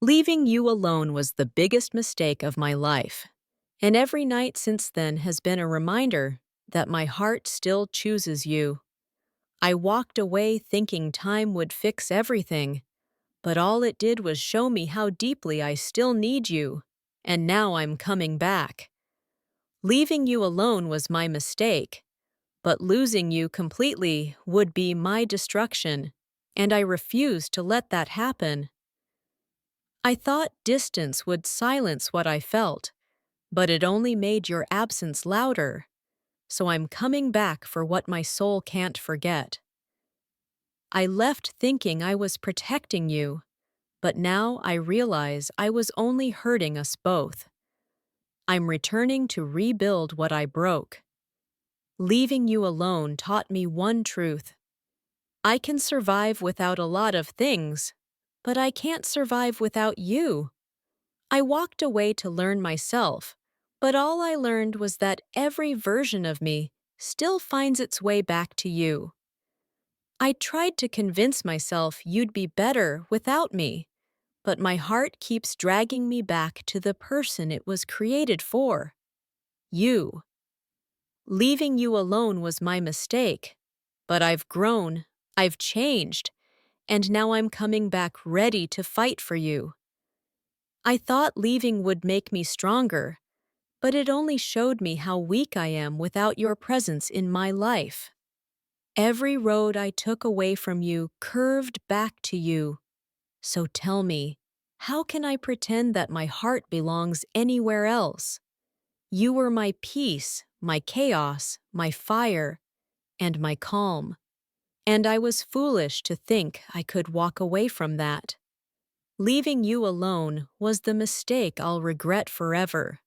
Leaving you alone was the biggest mistake of my life, and every night since then has been a reminder that my heart still chooses you. I walked away thinking time would fix everything, but all it did was show me how deeply I still need you, and now I'm coming back. Leaving you alone was my mistake, but losing you completely would be my destruction, and I refuse to let that happen. I thought distance would silence what I felt, but it only made your absence louder, so I'm coming back for what my soul can't forget. I left thinking I was protecting you, but now I realize I was only hurting us both. I'm returning to rebuild what I broke. Leaving you alone taught me one truth. I can survive without a lot of things, but I can't survive without you. I walked away to learn myself, but all I learned was that every version of me still finds its way back to you. I tried to convince myself you'd be better without me, but my heart keeps dragging me back to the person it was created for. You. Leaving you alone was my mistake, but I've grown, I've changed, and now I'm coming back ready to fight for you. I thought leaving would make me stronger, but it only showed me how weak I am without your presence in my life. Every road I took away from you curved back to you. So tell me, how can I pretend that my heart belongs anywhere else? You were my peace, my chaos, my fire, and my calm. And I was foolish to think I could walk away from that. Leaving you alone was the mistake I'll regret forever.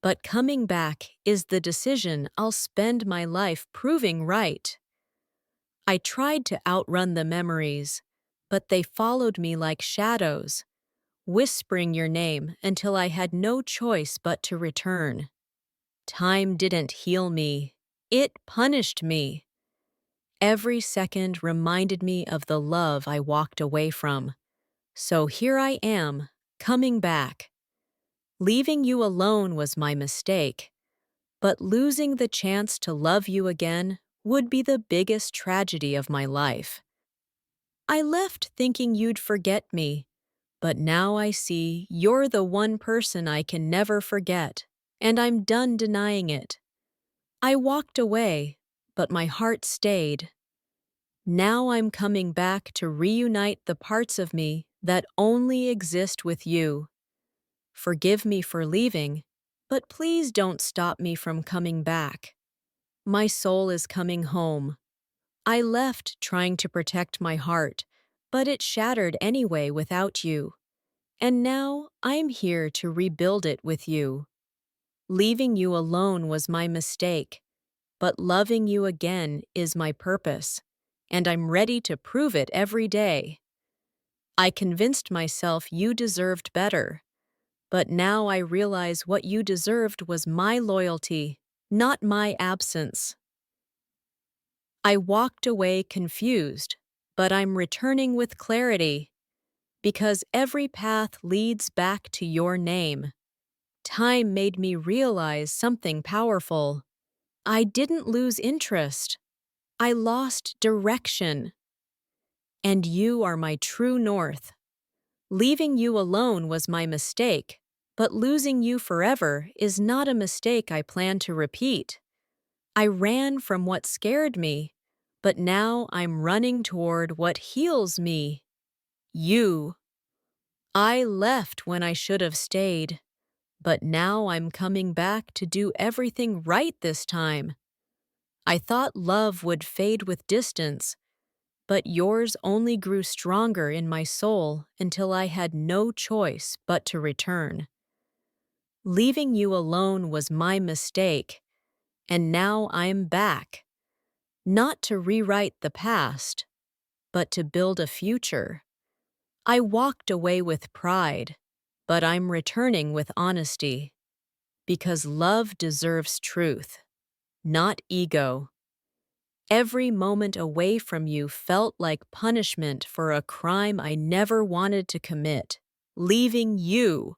But coming back is the decision I'll spend my life proving right. I tried to outrun the memories, but they followed me like shadows, whispering your name until I had no choice but to return. Time didn't heal me, it punished me. Every second reminded me of the love I walked away from. So here I am, coming back. Leaving you alone was my mistake, but losing the chance to love you again would be the biggest tragedy of my life. I left thinking you'd forget me, but now I see you're the one person I can never forget, and I'm done denying it. I walked away, but my heart stayed. Now I'm coming back to reunite the parts of me that only exist with you. Forgive me for leaving, but please don't stop me from coming back. My soul is coming home. I left trying to protect my heart, but it shattered anyway without you. And now I'm here to rebuild it with you. Leaving you alone was my mistake, but loving you again is my purpose, and I'm ready to prove it every day. I convinced myself you deserved better, but now I realize what you deserved was my loyalty, not my absence. I walked away confused, but I'm returning with clarity, because every path leads back to your name. Time made me realize something powerful. I didn't lose interest. I lost direction. And you are my true north. Leaving you alone was my mistake, but losing you forever is not a mistake I plan to repeat. I ran from what scared me, but now I'm running toward what heals me. You. I left when I should have stayed, but now I'm coming back to do everything right this time. I thought love would fade with distance, but yours only grew stronger in my soul until I had no choice but to return. Leaving you alone was my mistake, and now I'm back, not to rewrite the past, but to build a future. I walked away with pride, but I'm returning with honesty, because love deserves truth, not ego. Every moment away from you felt like punishment for a crime I never wanted to commit. leaving you.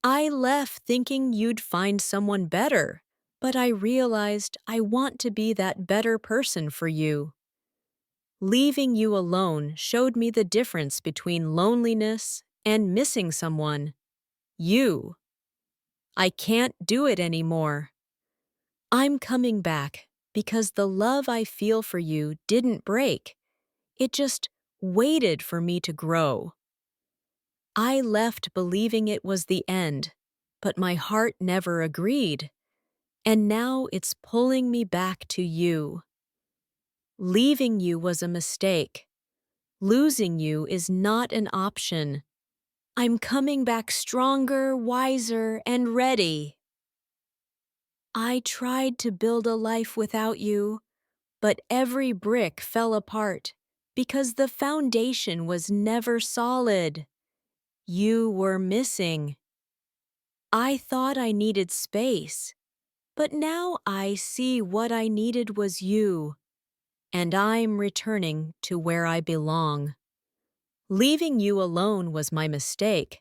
I left thinking you'd find someone better, but I realized I want to be that better person for you. Leaving you alone showed me the difference between loneliness and missing someone. You. I can't do it anymore. I'm coming back because the love I feel for you didn't break. It just waited for me to grow. I left believing it was the end, but my heart never agreed. And now it's pulling me back to you. Leaving you was a mistake. Losing you is not an option. I'm coming back stronger, wiser, and ready. I tried to build a life without you, but every brick fell apart because the foundation was never solid. You were missing. I thought I needed space, but now I see what I needed was you, and I'm returning to where I belong. Leaving you alone was my mistake,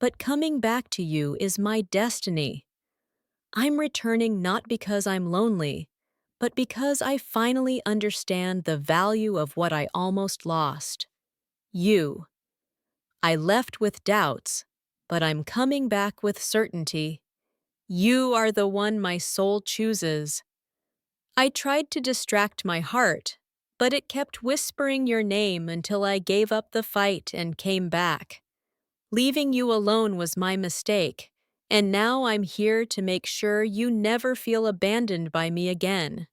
but coming back to you is my destiny. I'm returning not because I'm lonely, but because I finally understand the value of what I almost lost. You. I left with doubts, but I'm coming back with certainty. You are the one my soul chooses. I tried to distract my heart, but it kept whispering your name until I gave up the fight and came back. Leaving you alone was my mistake, and now I'm here to make sure you never feel abandoned by me again.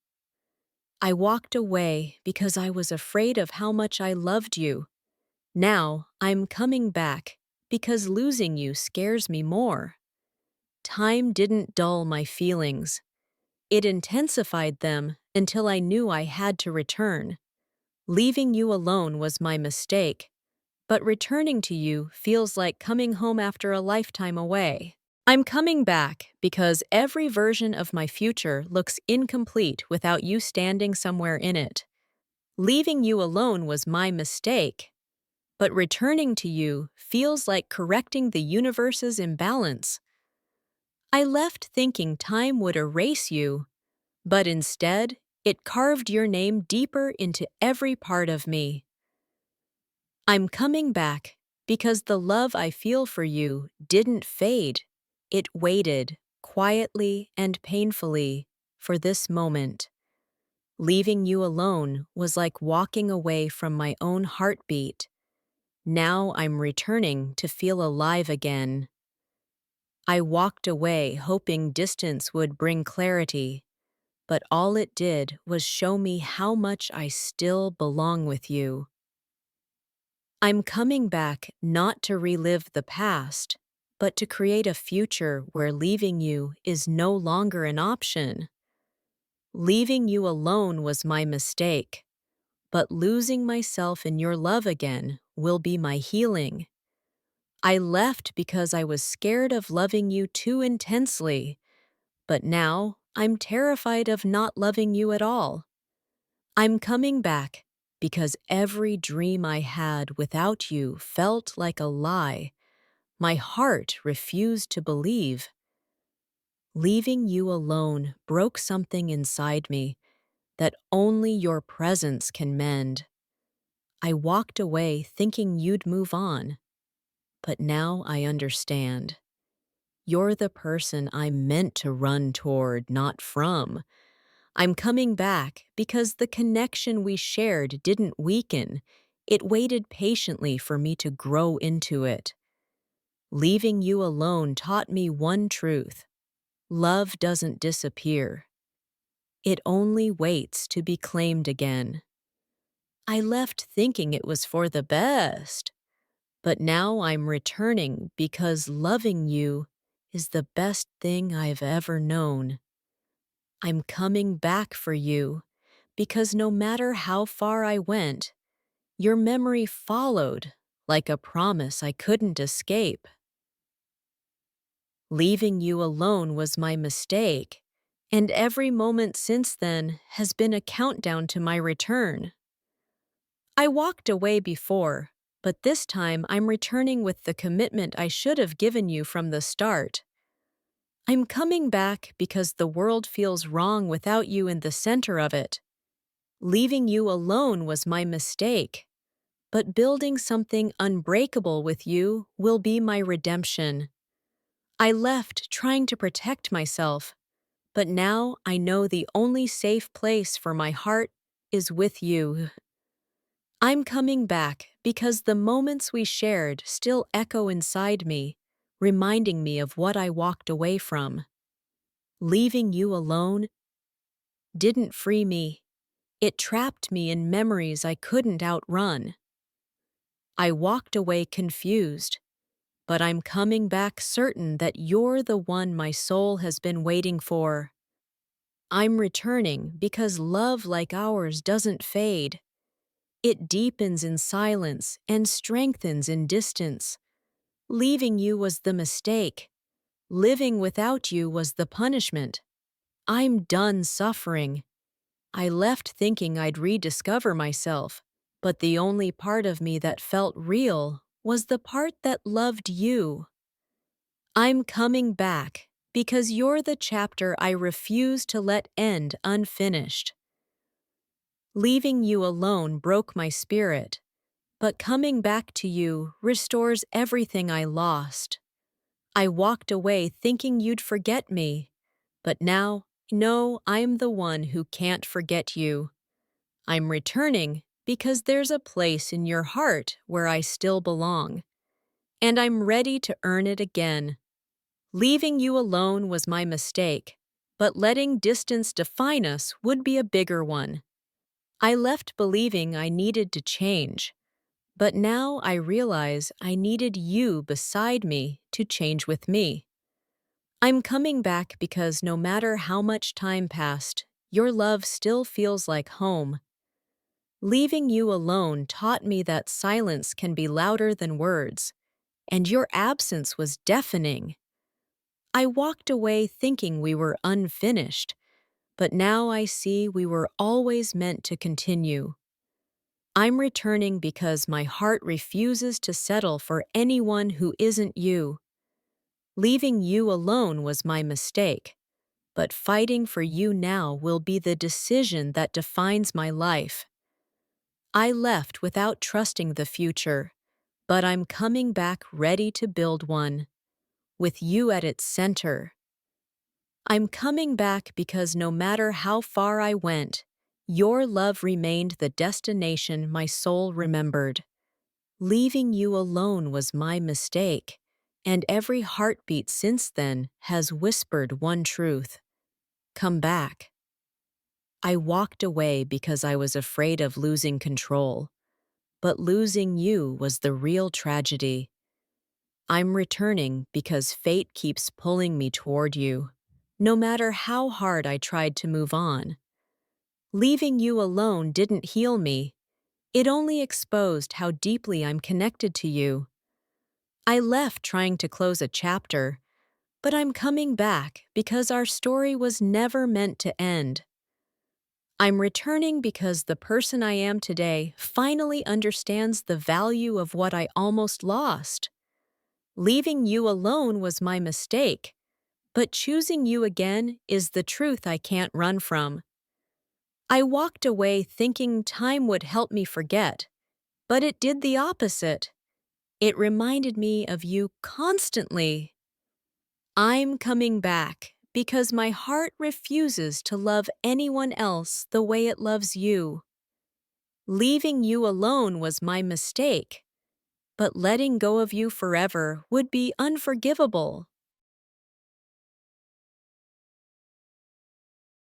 I walked away because I was afraid of how much I loved you. Now I'm coming back because losing you scares me more. Time didn't dull my feelings. It intensified them until I knew I had to return. Leaving you alone was my mistake, but returning to you feels like coming home after a lifetime away. I'm coming back because every version of my future looks incomplete without you standing somewhere in it. Leaving you alone was my mistake, but returning to you feels like correcting the universe's imbalance. I left thinking time would erase you, but instead, it carved your name deeper into every part of me. I'm coming back because the love I feel for you didn't fade. It waited, quietly and painfully, for this moment. Leaving you alone was like walking away from my own heartbeat. Now I'm returning to feel alive again. I walked away hoping distance would bring clarity, but all it did was show me how much I still belong with you. I'm coming back not to relive the past, but to create a future where leaving you is no longer an option. Leaving you alone was my mistake, but losing myself in your love again will be my healing. I left because I was scared of loving you too intensely, but now I'm terrified of not loving you at all. I'm coming back because every dream I had without you felt like a lie. My heart refused to believe. Leaving you alone broke something inside me that only your presence can mend. I walked away thinking you'd move on, but now I understand. You're the person I'm meant to run toward, not from. I'm coming back because the connection we shared didn't weaken. It waited patiently for me to grow into it. Leaving you alone taught me one truth. Love doesn't disappear. It only waits to be claimed again. I left thinking it was for the best, but now I'm returning because loving you is the best thing I've ever known. I'm coming back for you because no matter how far I went, your memory followed like a promise I couldn't escape. Leaving you alone was my mistake, and every moment since then has been a countdown to my return. I walked away before, but this time I'm returning with the commitment I should have given you from the start. I'm coming back because the world feels wrong without you in the center of it. Leaving you alone was my mistake, but building something unbreakable with you will be my redemption. I left trying to protect myself, but now I know the only safe place for my heart is with you. I'm coming back because the moments we shared still echo inside me, reminding me of what I walked away from. Leaving you alone didn't free me. It trapped me in memories I couldn't outrun. I walked away confused, but I'm coming back certain that you're the one my soul has been waiting for. I'm returning because love like ours doesn't fade. It deepens in silence and strengthens in distance. Leaving you was the mistake. Living without you was the punishment. I'm done suffering. I left thinking I'd rediscover myself, but the only part of me that felt real was the part that loved you. I'm coming back because you're the chapter I refuse to let end unfinished. Leaving you alone broke my spirit, but coming back to you restores everything I lost. I walked away thinking you'd forget me, but now, no, I'm the one who can't forget you. I'm returning because there's a place in your heart where I still belong, and I'm ready to earn it again. Leaving you alone was my mistake, but letting distance define us would be a bigger one. I left believing I needed to change, but now I realize I needed you beside me to change with me. I'm coming back because no matter how much time passed, your love still feels like home. Leaving you alone taught me that silence can be louder than words, and your absence was deafening. I walked away thinking we were unfinished, but now I see we were always meant to continue. I'm returning because my heart refuses to settle for anyone who isn't you. Leaving you alone was my mistake, but fighting for you now will be the decision that defines my life. I left without trusting the future, but I'm coming back ready to build one, with you at its center. I'm coming back because no matter how far I went, your love remained the destination my soul remembered. Leaving you alone was my mistake, and every heartbeat since then has whispered one truth: come back. I walked away because I was afraid of losing control, but losing you was the real tragedy. I'm returning because fate keeps pulling me toward you, no matter how hard I tried to move on. Leaving you alone didn't heal me. It only exposed how deeply I'm connected to you. I left trying to close a chapter, but I'm coming back because our story was never meant to end. I'm returning because the person I am today finally understands the value of what I almost lost. Leaving you alone was my mistake, but choosing you again is the truth I can't run from. I walked away thinking time would help me forget, but it did the opposite. It reminded me of you constantly. I'm coming back because my heart refuses to love anyone else the way it loves you. Leaving you alone was my mistake, but letting go of you forever would be unforgivable.